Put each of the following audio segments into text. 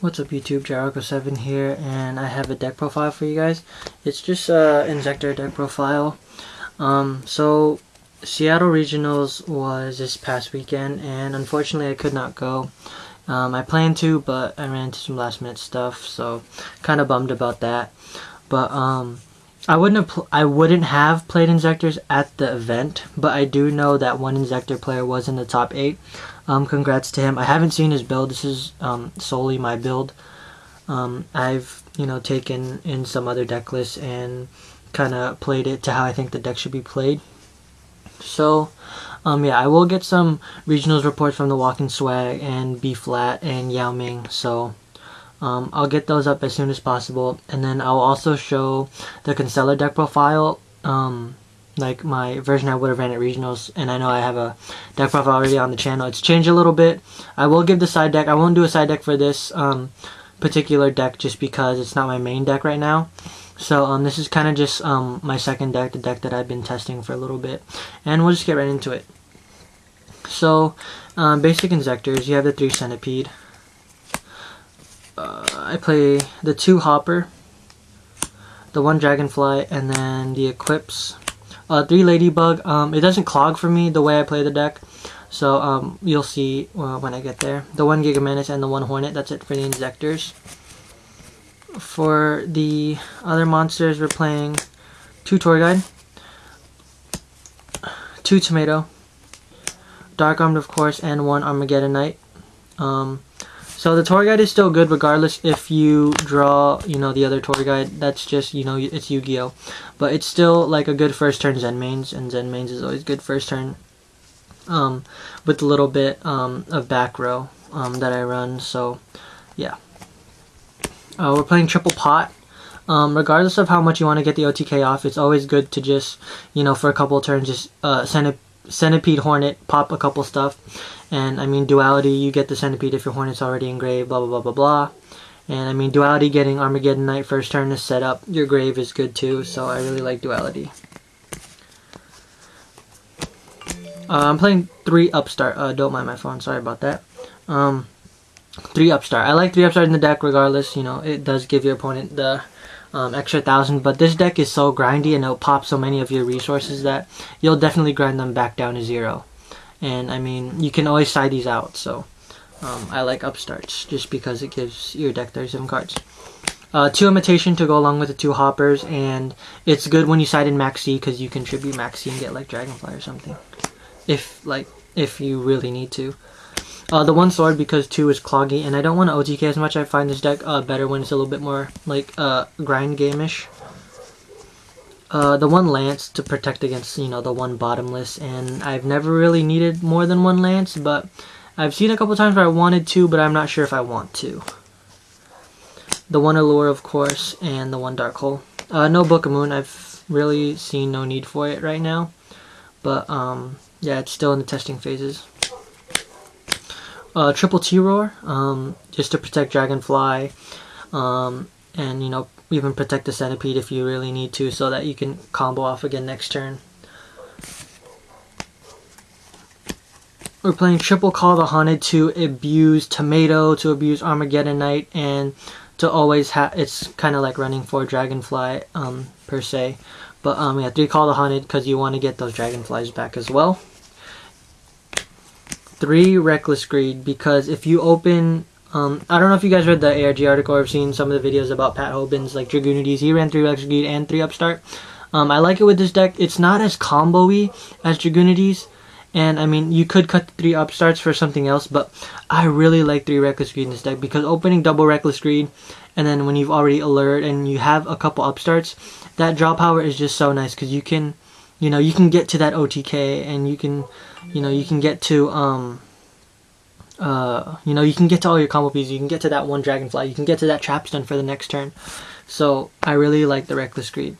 What's up YouTube, Jericho7 here, and I have a deck profile for you guys. It's just a Inzektor deck profile. So Seattle Regionals was this past weekend, and unfortunately I could not go. I planned to, but I ran into some last minute stuff, so kind of bummed about that. But I wouldn't have played Inzektors at the event, but I do know that one Inzektor player was in the top 8. Congrats to him. I haven't seen his build. This is solely my build. I've taken in some other deck lists and kind of played it to how I think the deck should be played. So yeah, I will get some regionals reports from the Walking Swag and B Flat and Yao Ming. So I'll get those up as soon as possible, and then I'll also show the Constellar deck profile, like my version I would have ran at regionals. And I know I have a deck profile already on the channel. It's changed a little bit. I will give the side deck. I won't do a side deck for this particular deck just because it's not my main deck right now. So this is kind of just my second deck, the deck that I've been testing for a little bit, and we'll just get right into it. So basic Inzektors, you have the 3 Centipede. I play the 2 Hopper, the 1 Dragonfly, and then the Eclipse. 3 Ladybug. It doesn't clog for me the way I play the deck, so you'll see when I get there. The 1 Gigamantis and the 1 Hornet. That's it for the Inzektors. For the other monsters, we're playing 2 Torguide, 2 Tomato, Dark Armed of course, and 1 Armageddon Knight. So the tour guide is still good regardless if you draw, the other tour guide. That's just, it's Yu-Gi-Oh! But it's still like a good first turn Zen mains, and Zen mains is always good first turn. With a little bit of back row that I run, so yeah. We're playing triple pot. Regardless of how much you want to get the OTK off, it's always good to just, for a couple of turns, just Centipede, Hornet, pop a couple stuff. And I mean, duality, you get the Centipede if your Hornet's already engraved, blah blah blah blah blah. And I mean, duality, getting Armageddon Knight first turn to set up your grave is good too, so I really like duality. I'm playing 3 Upstart. Don't mind my phone, sorry about that. 3 Upstart. I like 3 Upstart in the deck regardless, it does give your opponent the extra 1,000, but this deck is so grindy and it'll pop so many of your resources that you'll definitely grind them back down to 0. And I mean, you can always side these out, so I like Upstarts just because it gives your deck 37 cards. 2 Imitation to go along with the 2 Hoppers, and it's good when you side in Max C because you can tribute Max C and get like Dragonfly or something, if you really need to. The 1 Sword because 2 is cloggy, and I don't want to OTK as much. I find this deck better when it's a little bit more like grind game-ish. The 1 Lance to protect against, the 1 Bottomless, and I've never really needed more than 1 Lance, but I've seen a couple times where I wanted to, but I'm not sure if I want to. The 1 Allure, of course, and the 1 Dark Hole. No Book of Moon. I've really seen no need for it right now, but yeah, it's still in the testing phases. Triple T-Roar, just to protect Dragonfly, and even protect the Centipede if you really need to, so that you can combo off again next turn. We're playing Triple Call the Haunted to abuse Tomato, to abuse Armageddon Knight, and to always have, it's kind of like running for Dragonfly per se. But yeah, 3 Call the Haunted because you want to get those Dragonflies back as well. 3 Reckless Greed because if you open, I don't know if you guys read the ARG article or have seen some of the videos about Pat Hoban's like Dragoonides. He ran 3 Reckless Greed and 3 Upstart. I like it with this deck. It's not as combo-y as Dragoonides, and I mean, you could cut the 3 Upstarts for something else, but I really like 3 Reckless Greed in this deck because opening double Reckless Greed, and then when you've already allured and you have a couple Upstarts, that draw power is just so nice because you can, you can get to that OTK, and you can, you can get to, you can get to all your combo pieces. You can get to that 1 Dragonfly. You can get to that Trap Stun for the next turn. So I really like the Reckless Greed,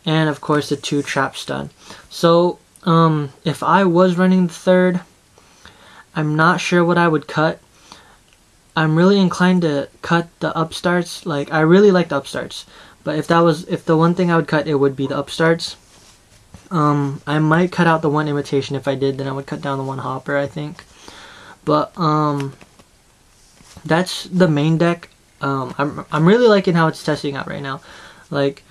and of course the 2 Trap Stun. So if I was running the 3rd, I'm not sure what I would cut. I'm really inclined to cut the Upstarts. Like, I really like the Upstarts, but if the one thing I would cut, it would be the Upstarts. I might cut out the 1 Imitation. If I did, then I would cut down the 1 Hopper, I think. But that's the main deck. I'm really liking how it's testing out right now. Like,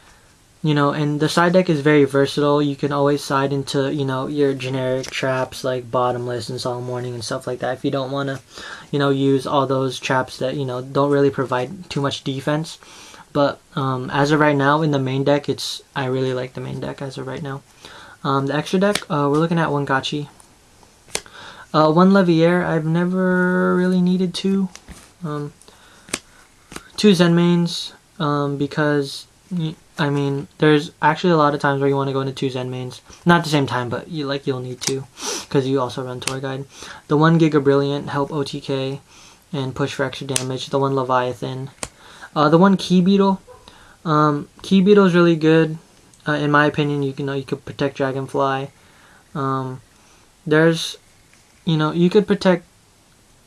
you know, and the side deck is very versatile. You can always side into, you know, your generic traps like bottomless and solemn warning and stuff like that if you don't want to, you know, use all those traps that, you know, don't really provide too much defense. But as of right now in the main deck, I really like the main deck as of right now. The extra deck, we're looking at one Gachi. One Levier, I've never really needed two. Two Zen mains, because, I mean, there's actually a lot of times where you want to go into two Zen mains. Not at the same time, but you'll need to, because you also run Tour Guide. The one Giga Brilliant, help OTK and push for extra damage. The one Leviathan. The one Key Beetle. Key Beetle is really good. In my opinion, you could protect Dragonfly. There's, you could protect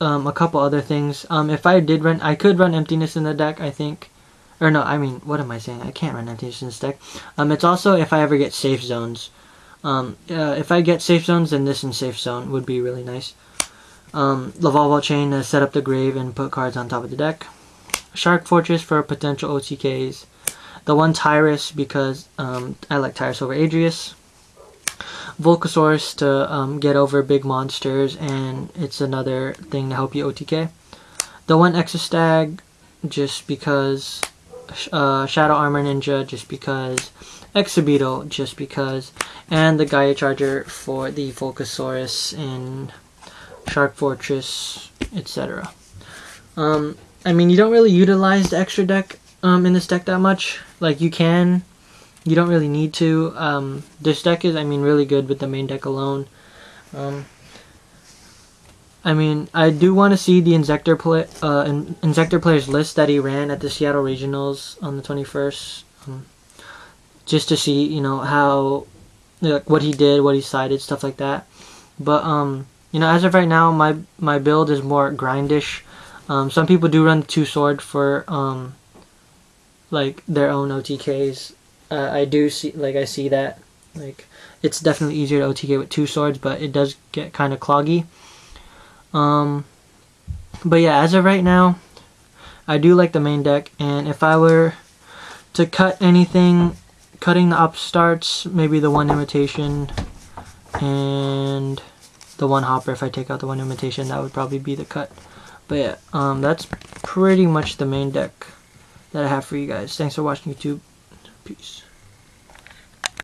a couple other things. If I did run, I could run Emptiness in the deck, I think. Or no, I mean, what am I saying? I can't run Emptiness in this deck. It's also if I ever get safe zones. If I get safe zones, then this in safe zone would be really nice. Lavalval Chain to set up the grave and put cards on top of the deck. Shark Fortress for potential OTKs. The one Tyrus because I like Tyrus over Adrius. Volcasaurus to get over big monsters, and it's another thing to help you OTK. The one Exostag just because. Shadow Armor Ninja just because. Exobeetle just because. And the Gaia Charger for the Volcasaurus and Shark Fortress, etc. I mean, you don't really utilize the extra deck in this deck that much. Like, you can. You don't really need to. This deck is, I mean, really good with the main deck alone. I mean, I do want to see the Inzektor players list that he ran at the Seattle Regionals on the 21st. Just to see, how, what he did, what he sided, stuff like that. But, as of right now, my build is more grindish. Some people do run the 2-sword for, like, their own OTKs. I do see, I see that. Like, it's definitely easier to OTK with 2 swords, but it does get kind of cloggy. But yeah, as of right now, I do like the main deck, and if I were to cut anything, cutting the upstarts, maybe the one imitation, and the one hopper, if I take out the one imitation, that would probably be the cut. But yeah, that's pretty much the main deck that I have for you guys. Thanks for watching YouTube. Peace.